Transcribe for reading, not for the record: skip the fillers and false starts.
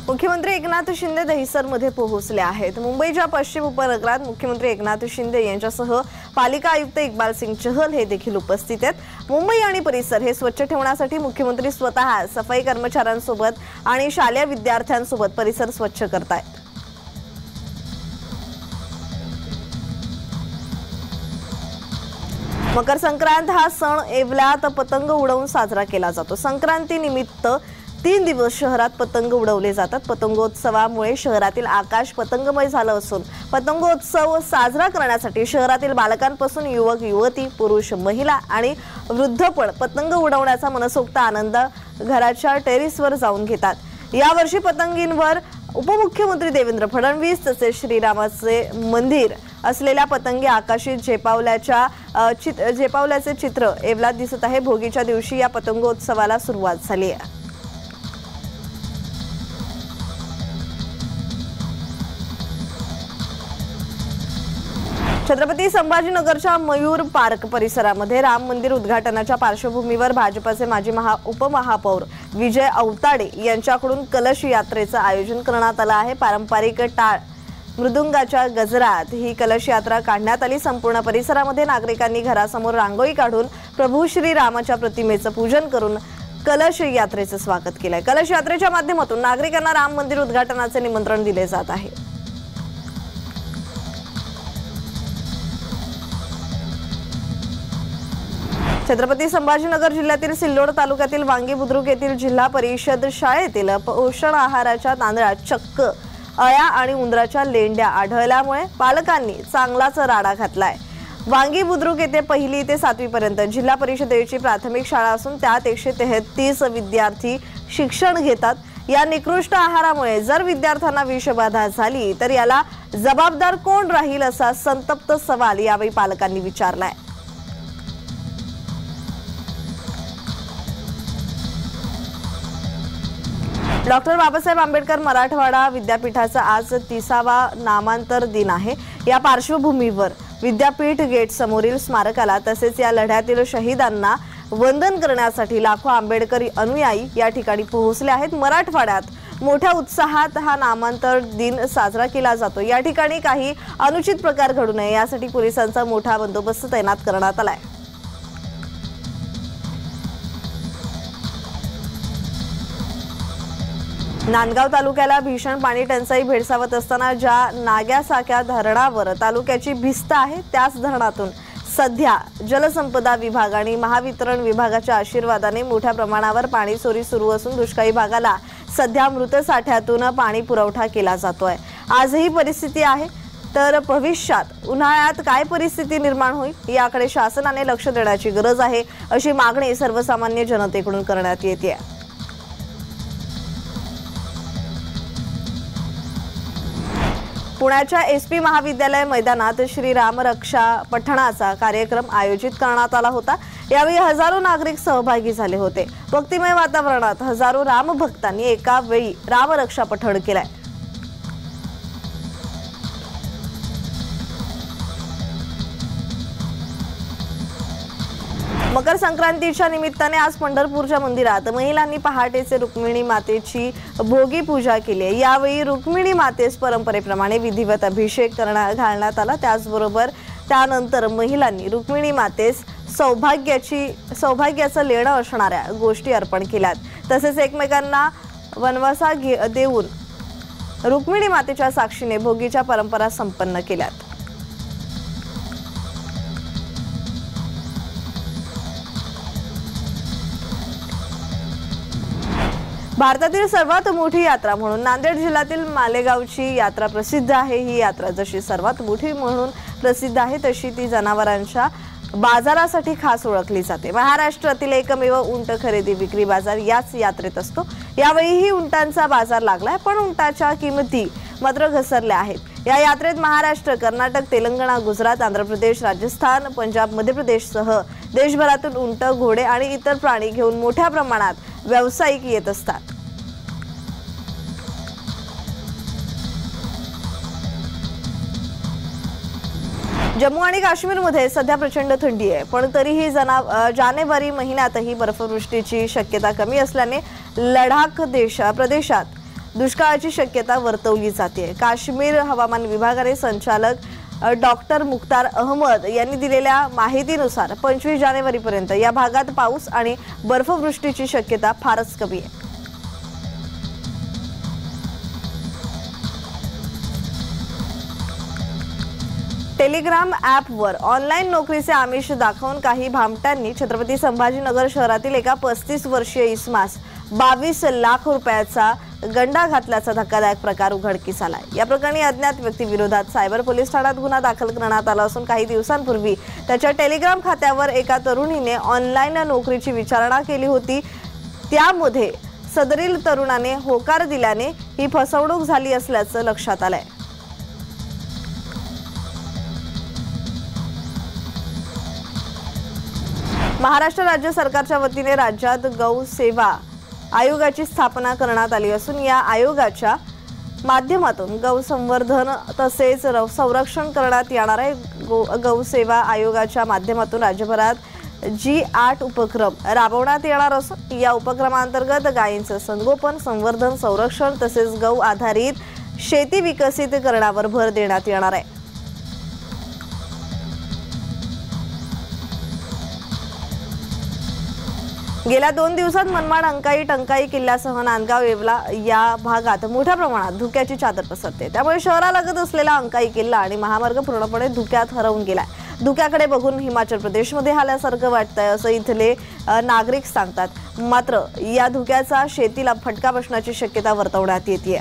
मुख्यमंत्री एकनाथ शिंदे दहिसरमध्ये पोहोचले आहेत। मुंबईच्या पश्चिम उपनगरात मुख्यमंत्री एकनाथ शिंदे यांच्यासह पालिका आयुक्त इक्बाल सिंग चहल हे देखील उपस्थित आहेत। मुंबई आणि परिसर हे स्वच्छ ठेवण्यासाठी मुख्यमंत्री स्वतः सफाई कर्मचाऱ्यांसोबत आणि शालेय विद्यार्थ्यांसोबत परिसर स्वच्छ करतायत। मकर संक्रांत हा सण येवल्यात पतंग उडवून साजरा केला जातो। संक्रांती निमित्त 3 दिवस शहरात पतंग उडवले जातात। पतंगोत्सवामुळे शहरातील आकाश पतंगमय झालं असून पतंगोत्सव साजरा करण्यासाठी शहरातील बालकांपासून युवक युवती, पुरुष, महिला आणि वृद्ध पण पतंग उडवण्याचा मनसोक्त आनंद घराच्या टेरेसवर जाऊन घेतात। यावर्षी पतंगींवर उपमुख्यमंत्री देवेंद्र फडणवीस तसेच श्रीरामाचे मंदिर असलेल्या पतंगी आकाशात झेपावल्याचे चित्र येवल्यात दिसत आहे। भोगीच्या दिवशी या पतंगोत्सवाला सुरुवात झाली आहे। छत्रपती संभाजीनगरच्या मयूर पार्क परिसरामध्ये राम मंदिर उद्घाटनाच्या पार्श्वभूमीवर भाजपचे माजी उपमहापौर विजय औताडे यांच्याकडून कलश यात्रेचं आयोजन करण्यात आलं आहे। पारंपरिक टाळ मृदुंगाच्या गजरात ही कलश यात्रा काढण्यात आली। संपूर्ण परिसरामध्ये नागरिकांनी घरासमोर रांगोळी काढून प्रभू श्री रामाच्या प्रतिमेचं पूजन करून कलश यात्रेचं स्वागत केलंय। कलश यात्रेच्या माध्यमातून नागरिकांना राम मंदिर उद्घाटनाचे निमंत्रण दिले जात आहे। छत्रपती संभाजीनगर जिल्ह्यातील सिल्लोड तालुक्यातील वांगी बुद्रुक येथील जिल्हा परिषद शाळेतील पोषण आहाराच्या तांदळात चक्क अळ्या आणि उंदराच्या लेंड्या आढळल्यामुळे पालकांनी चांगलाच राडा घातलाय। वांगी बुद्रुक येथे 1ली ते 7वी पर्यंत जिल्हा परिषदेची प्राथमिक शाळा असून त्यात 133 विद्यार्थी शिक्षण घेतात। या निकृष्ट आहारामुळे जर विद्यार्थ्यांना विषबाधा झाली तर याला जबाबदार कोण राहील असा संतप्त सवाल यावेळी पालकांनी विचारलाय। डॉक्टर बाबासाहेब आंबेडकर मराठवाडा विद्यापीठाचा आज 30वा नामांतर दिन आहे। या पार्श्वभूमीवर विद्यापीठ गेट समोरील स्मारकाला तसेच या लढ्यातील शहीदांना वंदन करण्यासाठी लाखो आंबेडकरी अनुयायी या ठिकाणी पोहोचले आहेत। मराठवाड्यात मोठ्या उत्साहात हा नामांतर दिन साजरा केला जातो। या ठिकाणी काही अनुचित प्रकार घडू नये यासाठी पोलिसांचा मोठा बंदोबस्त तैनात करण्यात आलाय। नांदगाव तालुक्याला भीषण पाणी टंचाई भेडसावत असताना ज्या नाग्यासाक्या धरणावर तालुक्याची भिस्त आहे त्याच धरणातून सध्या जलसंपदा विभाग आणि महावितरण विभागाच्या आशीर्वादाने मोठ्या प्रमाणावर पाणी चोरी सुरू असून दुष्काळी भागाला सध्या मृत साठ्यातून पाणी पुरवठा केला जातोय। आजही परिस्थिती आहे तर भविष्यात उन्हाळ्यात काय परिस्थिती निर्माण होईल याकडे शासनाने लक्ष देण्याची गरज आहे अशी मागणी सर्वसामान्य जनतेकडून करण्यात येते। पुण्याच्या एसपी महाविद्यालय मैदानात श्रीराम रक्षा पठणाचा कार्यक्रम आयोजित करण्यात आला होता। यावेळी हजारो नागरिक सहभागी झाले होते। भक्तिमय वातावरणात हजारो रामभक्तांनी एका वेळी रामरक्षा पठण केलाय। मकर संक्रांतीच्या निमित्ताने आज पंढरपूरच्या मंदिरात महिलांनी पहाटेचे रुक्मिणी मातेची भोगी पूजा केली। यावेळी रुक्मिणी मातेस परंपरेप्रमाणे विधिवत अभिषेक घालण्यात आला। त्याचबरोबर त्यानंतर महिलांनी रुक्मिणी मातेस सौभाग्याचं लेणं असणाऱ्या गोष्टी अर्पण केल्यात। तसेच एकमेकांना वनवासा देऊन रुक्मिणी मातेच्या साक्षीने भोगीच्या परंपरा संपन्न केल्यात। भारतातील सर्वात मोठी यात्रा म्हणून नांदेड जिल्ह्यातील मालेगावची यात्रा प्रसिद्ध आहे। ही यात्रा जशी सर्वात मोठी म्हणून प्रसिद्ध आहे तशी ती जनावरांच्या बाजारासाठी खास ओळखली जाते। महाराष्ट्रातील एकमेव उंट खरेदी विक्री बाजार याच यात्रेत असतो। यावेळीही उंटांचा बाजार लागलाय पण उंटाच्या किमती मात्र घसरल्या आहेत। या यात्रेत महाराष्ट्र, कर्नाटक, तेलंगणा, गुजरात, आंध्र प्रदेश, राजस्थान, पंजाब, मध्य प्रदेशसह देशभरातून उंट, घोडे आणि इतर प्राणी घेऊन मोठ्या प्रमाणात व्यावसायिक येत असतात। जम्मू आणि काश्मीरमध्ये सध्या प्रचंड थंडी आहे, पण तरीही जानेवारी महिन्यातही बर्फवृष्टीची शक्यता कमी असल्याने लडाख प्रदेशात दुष्काळाची शक्यता वर्तवली जाते। काश्मीर हवामान विभागाने संचालक डॉक्टर मुख्तार अहमद यांनी दिलेल्या माहितीनुसार 25 जानेवारीपर्यंत या भागात पाऊस आणि बर्फवृष्टीची शक्यता फारच कमी आहे। टेलिग्राम ॲपवर ऑनलाईन नोकरीचे आमिष दाखवून काही भामट्यांनी छत्रपती संभाजीनगर शहरातील एका 35 वर्षीय इसमास 22 लाख रुपयाचा गंडा घातल्याचा धक्कादायक प्रकार उघडकीस आलाय। या प्रकरणी अज्ञात व्यक्तीविरोधात सायबर पोलीस ठाण्यात गुन्हा दाखल करण्यात आला असून काही दिवसांपूर्वी त्याच्या टेलिग्राम खात्यावर एका तरुणीने ऑनलाईन नोकरीची विचारणा केली होती। त्यामध्ये सदरील तरुणाने होकार दिल्याने ही फसवणूक झाली असल्याचं लक्षात आलंय। महाराष्ट्र राज्य सरकारच्या वतीने राज्यात गौ सेवा आयोगाची स्थापना करण्यात आली असून या आयोगाच्या माध्यमातून गौ संवर्धन तसेच संरक्षण करण्यात येणार आहे। गौ सेवा आयोगाच्या माध्यमातून राज्यभरात G8 उपक्रम राबवण्यात येणार असून या उपक्रमांतर्गत गायींचं संगोपन, संवर्धन, संरक्षण तसेच गौ आधारित शेती विकसित करण्यावर भर देण्यात येणार आहे। गेल्या 2 दिवसात मनमाड, अंकाई, टंकाई किल्ल्यासह नांदगाव, येवला या भागात मोठ्या प्रमाणात धुक्याची चादर पसरते। त्यामुळे शहरालगत असलेला अंकाई किल्ला आणि महामार्ग पूर्णपणे धुक्यात हरवून गेलाय। धुक्याकडे बघून हिमाचल प्रदेशमध्ये आल्यासारखं वाटतंय असं इथले नागरिक सांगतात। मात्र या धुक्याचा शेतीला फटका बसण्याची शक्यता वर्तवण्यात येते।